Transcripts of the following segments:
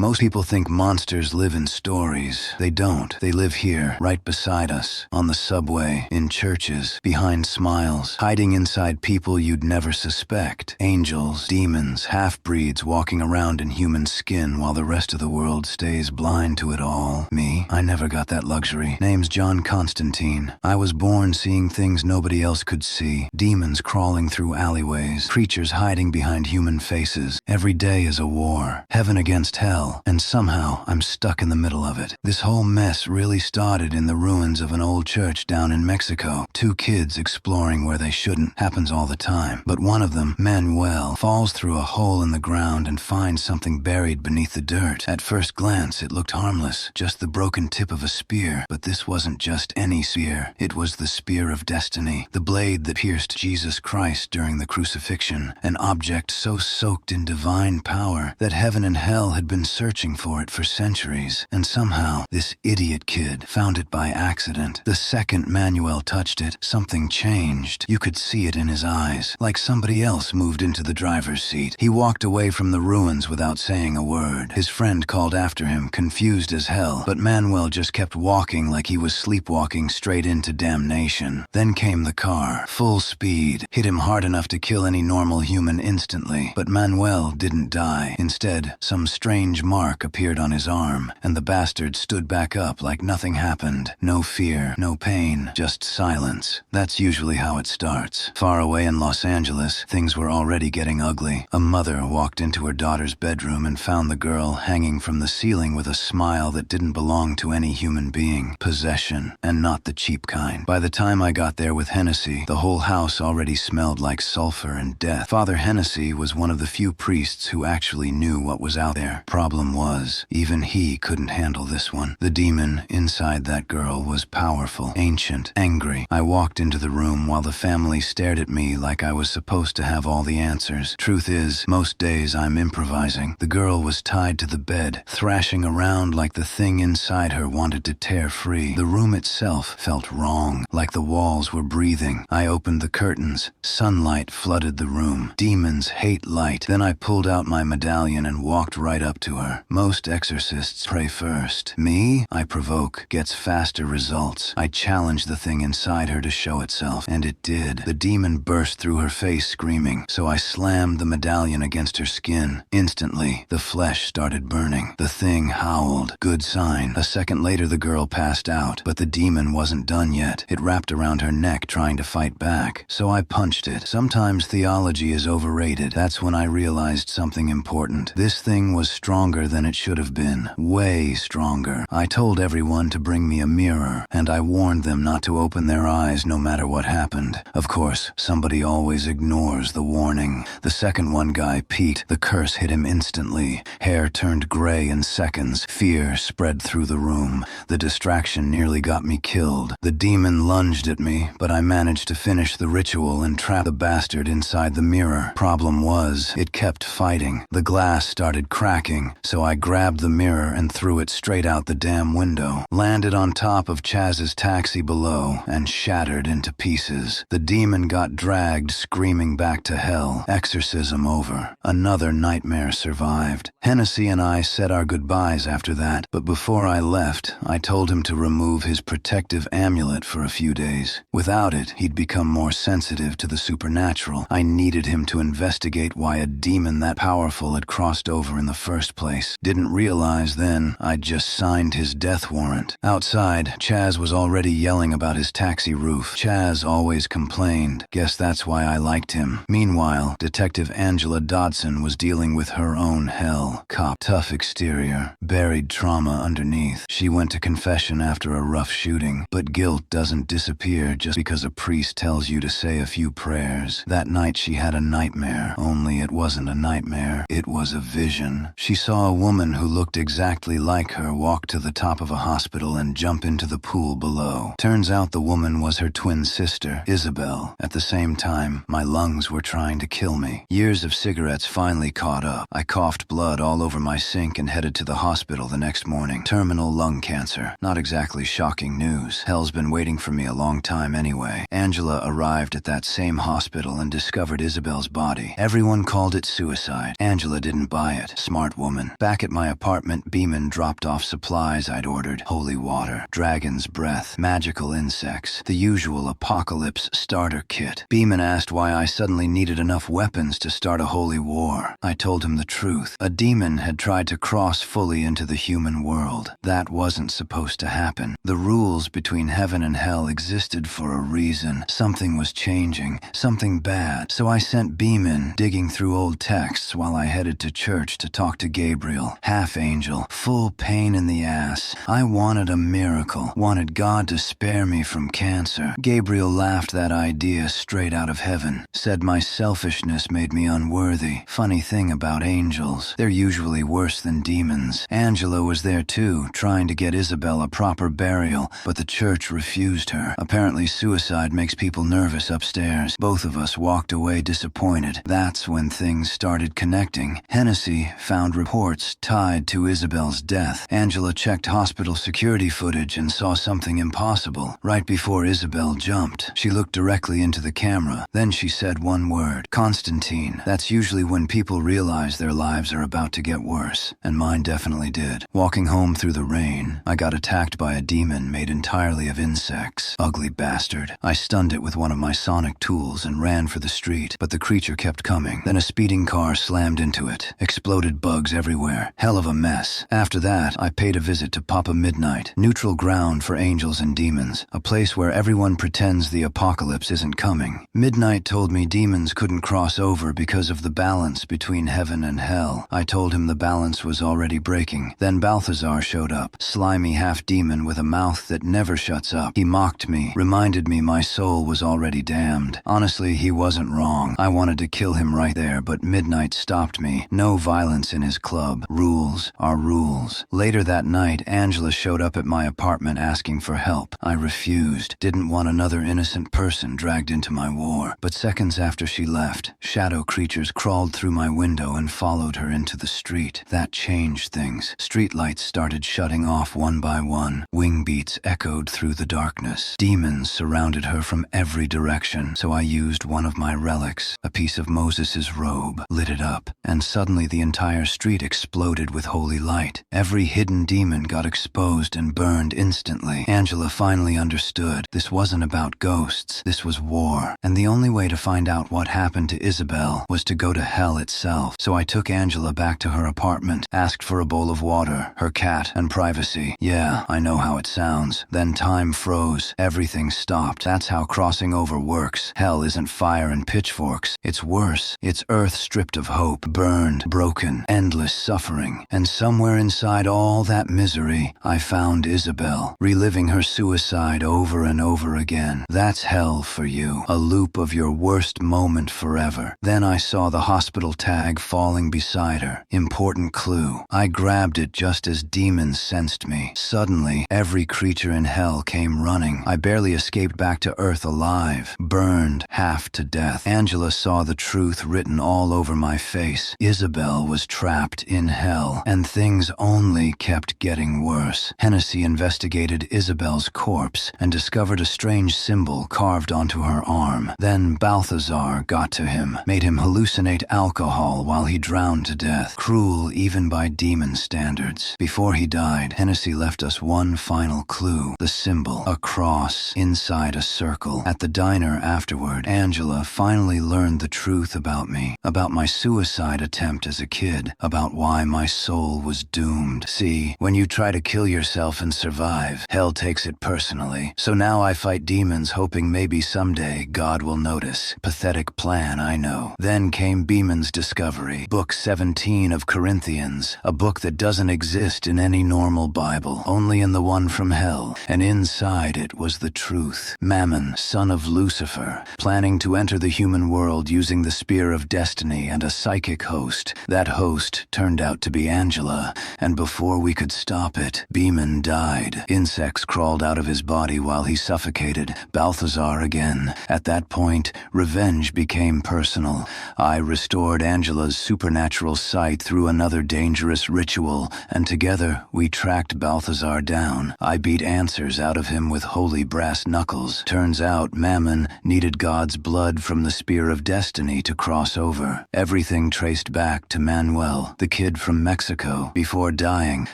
Most people think monsters live in stories. They don't. They live here, right beside us, on the subway, in churches, behind smiles, hiding inside people you'd never suspect. Angels, demons, half-breeds walking around in human skin while the rest of the world stays blind to it all. Me, I never got that luxury. Name's John Constantine. I was born seeing things nobody else could see. Demons crawling through alleyways, creatures hiding behind human faces. Every day is a war. Heaven against hell. And somehow, I'm stuck in the middle of it. This whole mess really started in the ruins of an old church down in Mexico. Two kids exploring where they shouldn't. Happens all the time. But one of them, Manuel, falls through a hole in the ground and finds something buried beneath the dirt. At first glance, it looked harmless. Just the broken tip of a spear. But this wasn't just any spear. It was the spear of destiny. The blade that pierced Jesus Christ during the crucifixion. An object so soaked in divine power that heaven and hell had been searching for it for centuries. And somehow, this idiot kid found it by accident. The second Manuel touched it, something changed. You could see it in his eyes, like somebody else moved into the driver's seat. He walked away from the ruins without saying a word. His friend called after him, confused as hell, but Manuel just kept walking like he was sleepwalking straight into damnation. Then came the car, full speed, hit him hard enough to kill any normal human instantly. But Manuel didn't die. Instead, some strange mark appeared on his arm, and the bastard stood back up like nothing happened. No fear, no pain, just silence. That's usually how it starts. Far away in Los Angeles, things were already getting ugly. A mother walked into her daughter's bedroom and found the girl hanging from the ceiling with a smile that didn't belong to any human being. Possession, and not the cheap kind. By the time I got there with Hennessy, the whole house already smelled like sulfur and death. Father Hennessy was one of the few priests who actually knew what was out there. Problem was, even he couldn't handle this one. The demon inside that girl was powerful, ancient, angry. I walked into the room while the family stared at me like I was supposed to have all the answers. Truth is, most days I'm improvising. The girl was tied to the bed, thrashing around like the thing inside her wanted to tear free. The room itself felt wrong, like the walls were breathing. I opened the curtains. Sunlight flooded the room. Demons hate light. Then I pulled out my medallion and walked right up to her. Most exorcists pray first. Me, I provoke, gets faster results. I challenge the thing inside her to show itself, and it did. The demon burst through her face screaming, so I slammed the medallion against her skin. Instantly, the flesh started burning. The thing howled. Good sign. A second later, the girl passed out, but the demon wasn't done yet. It wrapped around her neck trying to fight back, so I punched it. Sometimes theology is overrated. That's when I realized something important. This thing was stronger than it should have been. Way stronger. I told everyone to bring me a mirror, and I warned them not to open their eyes no matter what happened. Of course, somebody always ignores the warning. The second one guy, Pete, the curse hit him instantly. Hair turned gray in seconds. Fear spread through the room. The distraction nearly got me killed. The demon lunged at me, but I managed to finish the ritual and trap the bastard inside the mirror. Problem was, it kept fighting. The glass started cracking, so I grabbed the mirror and threw it straight out the damn window. Landed on top of Chaz's taxi below and shattered into pieces. The demon got dragged screaming back to hell. Exorcism over. Another nightmare survived. Hennessy and I said our goodbyes after that, but before I left, I told him to remove his protective amulet for a few days. Without it, he'd become more sensitive to the supernatural. I needed him to investigate why a demon that powerful had crossed over in the first place. Didn't realize then I'd just signed his death warrant. Outside, Chaz was already yelling about his taxi roof. Chaz always complained. Guess that's why I liked him. Meanwhile, Detective Angela Dodson was dealing with her own hell. Cop, tough exterior, buried trauma underneath. She went to confession after a rough shooting, but guilt doesn't disappear just because a priest tells you to say a few prayers. That night she had a nightmare, only it wasn't a nightmare. It was a vision. She saw a woman who looked exactly like her walk to the top of a hospital and jump into the pool below. Turns out the woman was her twin sister, Isabel. At the same time, my lungs were trying to kill me. Years of cigarettes finally caught up. I coughed blood all over my sink and headed to the hospital the next morning. Terminal lung cancer. Not exactly shocking news. Hell's been waiting for me a long time anyway. Angela arrived at that same hospital and discovered Isabel's body. Everyone called it suicide. Angela didn't buy it. Smart woman. Demon. Back at my apartment, Beeman dropped off supplies I'd ordered. Holy water, dragon's breath, magical insects, the usual apocalypse starter kit. Beeman asked why I suddenly needed enough weapons to start a holy war. I told him the truth. A demon had tried to cross fully into the human world. That wasn't supposed to happen. The rules between heaven and hell existed for a reason. Something was changing, something bad. So I sent Beeman digging through old texts while I headed to church to talk to Gabriel, half angel, full pain in the ass. I wanted a miracle, wanted God to spare me from cancer. Gabriel laughed that idea straight out of heaven, said my selfishness made me unworthy. Funny thing about angels, they're usually worse than demons. Angela was there too, trying to get Isabel a proper burial, but the church refused her. Apparently suicide makes people nervous upstairs. Both of us walked away disappointed. That's when things started connecting. Hennessy found reports tied to Isabel's death. Angela checked hospital security footage and saw something impossible. Right before Isabel jumped, she looked directly into the camera. Then she said one word, Constantine. That's usually when people realize their lives are about to get worse, and mine definitely did. Walking home through the rain, I got attacked by a demon made entirely of insects. Ugly bastard. I stunned it with one of my sonic tools and ran for the street, but the creature kept coming. Then a speeding car slammed into it. Exploded bugs everywhere. Hell of a mess. After that, I paid a visit to Papa Midnight, neutral ground for angels and demons, a place where everyone pretends the apocalypse isn't coming. Midnight told me demons couldn't cross over because of the balance between heaven and hell. I told him the balance was already breaking. Then Balthazar showed up, slimy half-demon with a mouth that never shuts up. He mocked me, reminded me my soul was already damned. Honestly, he wasn't wrong. I wanted to kill him right there, but Midnight stopped me. No violence in his club. Rules are rules. Later that night, Angela showed up at my apartment asking for help. I refused. Didn't want another innocent person dragged into my war. But seconds after she left, shadow creatures crawled through my window and followed her into the street. That changed things. Streetlights started shutting off one by one. Wing beats echoed through the darkness. Demons surrounded her from every direction, so I used one of my relics, a piece of Moses's robe, lit it up, and suddenly the entire street exploded with holy light. Every hidden demon got exposed and burned instantly. Angela finally understood. This wasn't about ghosts. This was war. And the only way to find out what happened to Isabel was to go to hell itself. So I took Angela back to her apartment, asked for a bowl of water, her cat, and privacy. Yeah, I know how it sounds. Then time froze. Everything stopped. That's how crossing over works. Hell isn't fire and pitchforks. It's worse. It's earth stripped of hope, burned, broken, endless suffering. And somewhere inside all that misery, I found Isabel, reliving her suicide over and over again. That's hell for you. A loop of your worst moment forever. Then I saw the hospital tag falling beside her. Important clue. I grabbed it just as demons sensed me. Suddenly, every creature in hell came running. I barely escaped back to Earth alive, burned half to death. Angela saw the truth written all over my face. Isabel was trapped in hell, and things only kept getting worse. Hennessy investigated Isabel's corpse and discovered a strange symbol carved onto her arm. Then Balthazar got to him, made him hallucinate alcohol while he drowned to death. Cruel even by demon standards. Before he died, Hennessy left us one final clue. The symbol, a cross inside a circle. At the diner afterward, Angela finally learned the truth about me, about my suicide attempt as a kid, about why my soul was doomed. See, when you try to kill yourself and survive, hell takes it personally. So now I fight demons hoping maybe someday God will notice. Pathetic plan, I know. Then came Beeman's discovery. Book 17 of Corinthians, a book that doesn't exist in any normal Bible, only in the one from hell. And inside it was the truth. Mammon, son of Lucifer, planning to enter the human world using the spear of destiny and a psychic host. That host turned out to be Angela, and before we could stop it, Beeman died. Insects crawled out of his body while he suffocated. Balthazar again. At that point, revenge became personal. I restored Angela's supernatural sight through another dangerous ritual, and together we tracked Balthazar down. I beat answers out of him with holy brass knuckles. Turns out Mammon needed God's blood from the spear of destiny to cross over. Everything traced back to Manuel, the kid from Mexico. Before dying,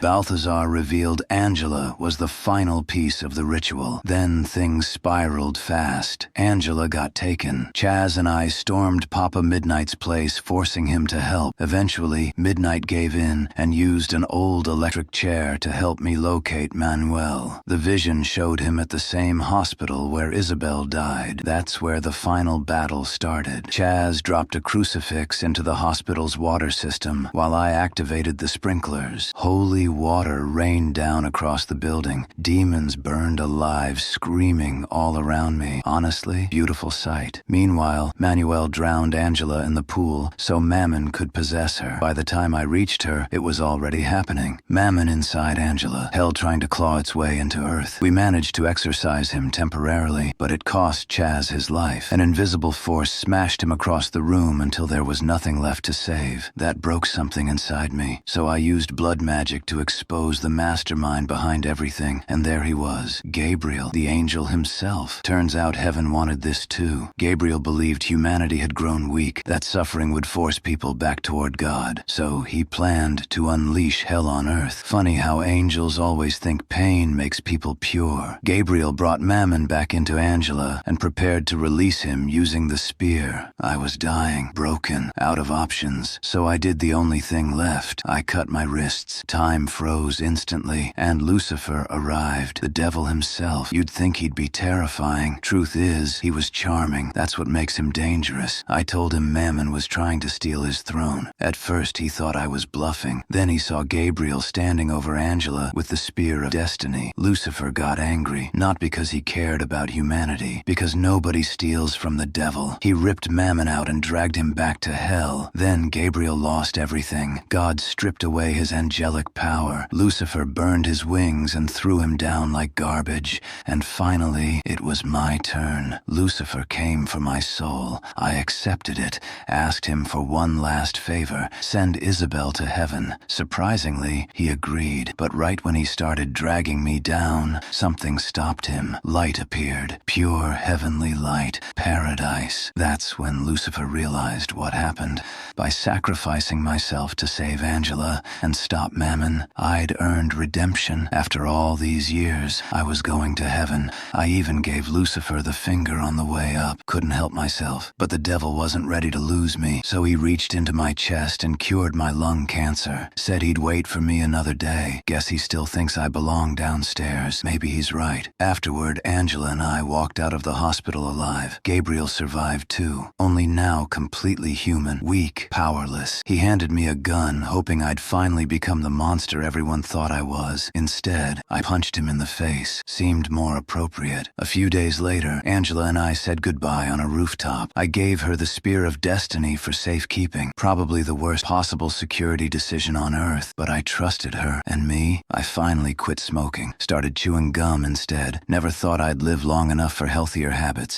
Balthazar revealed Angela was the final piece of the ritual. Then things spiraled fast. Angela got taken. Chaz and I stormed Papa Midnight's place, forcing him to help. Eventually, Midnight gave in and used an old electric chair to help me locate Manuel. The vision showed him at the same hospital where Isabel died. That's where the final battle started. Chaz dropped a crucifix into the hospital's water system while I activated the sprinklers. Holy water rained down across the building. Demons burned alive, screaming all around me. Honestly, beautiful sight. Meanwhile, Manuel drowned Angela in the pool so Mammon could possess her. By the time I reached her, it was already happening. Mammon inside Angela, hell trying to claw its way into Earth. We managed to exorcise him temporarily, but it cost Chaz his life. An invisible force smashed him across the room until there was nothing left to save. That broke something inside me, so I used blood magic to expose the mastermind behind everything, and there he was, Gabriel, the angel himself. Turns out heaven wanted this too. Gabriel believed humanity had grown weak, that suffering would force people back toward God, so he planned to unleash hell on earth. Funny how angels always think pain makes people pure. Gabriel brought Mammon back into Angela and prepared to release him using the spear. I was dying, broken, out of options, so I did the only thing left. I cut my wrists. Time froze instantly, and Lucifer arrived, the devil himself. You'd think he'd be terrifying. Truth is, he was charming. That's what makes him dangerous. I told him Mammon was trying to steal his throne. At first, he thought I was bluffing. Then he saw Gabriel standing over Angela with the spear of destiny. Lucifer got angry, not because he cared about humanity, because nobody steals from the devil. He ripped Mammon out and dragged him back to hell. Then Gabriel lost everything. God stripped away his angelic power. Lucifer burned his wings and threw him down like garbage. And finally, it was my turn. Lucifer came for my soul. I accepted it, asked him for one last favor, send Isabel to heaven. Surprisingly, he agreed. But right when he started dragging me down, something stopped him. Light appeared. Pure heavenly light. Paradise. That's when Lucifer realized what happened. By sacrificing myself to save Angela and stop Mammon, I'd earned redemption. After all these years, I was going to heaven. I even gave Lucifer the finger on the way up. Couldn't help myself. But the devil wasn't ready to lose me, so he reached into my chest and cured my lung cancer. Said he'd wait for me another day. Guess he still thinks I belong downstairs. Maybe he's right. Afterward, Angela and I walked out of the hospital alive. Gabriel survived too, only now completely human, weak, powerless. He handed me a gun, hoping I'd finally become the monster everyone thought I was. Instead, I punched him in the face. Seemed more appropriate. A few days later, Angela and I said goodbye on a rooftop. I gave her the spear of destiny for safekeeping. Probably the worst possible security decision on Earth, but I trusted her. And me? I finally quit smoking. Started chewing gum instead. Never thought I'd live long enough for healthier habits.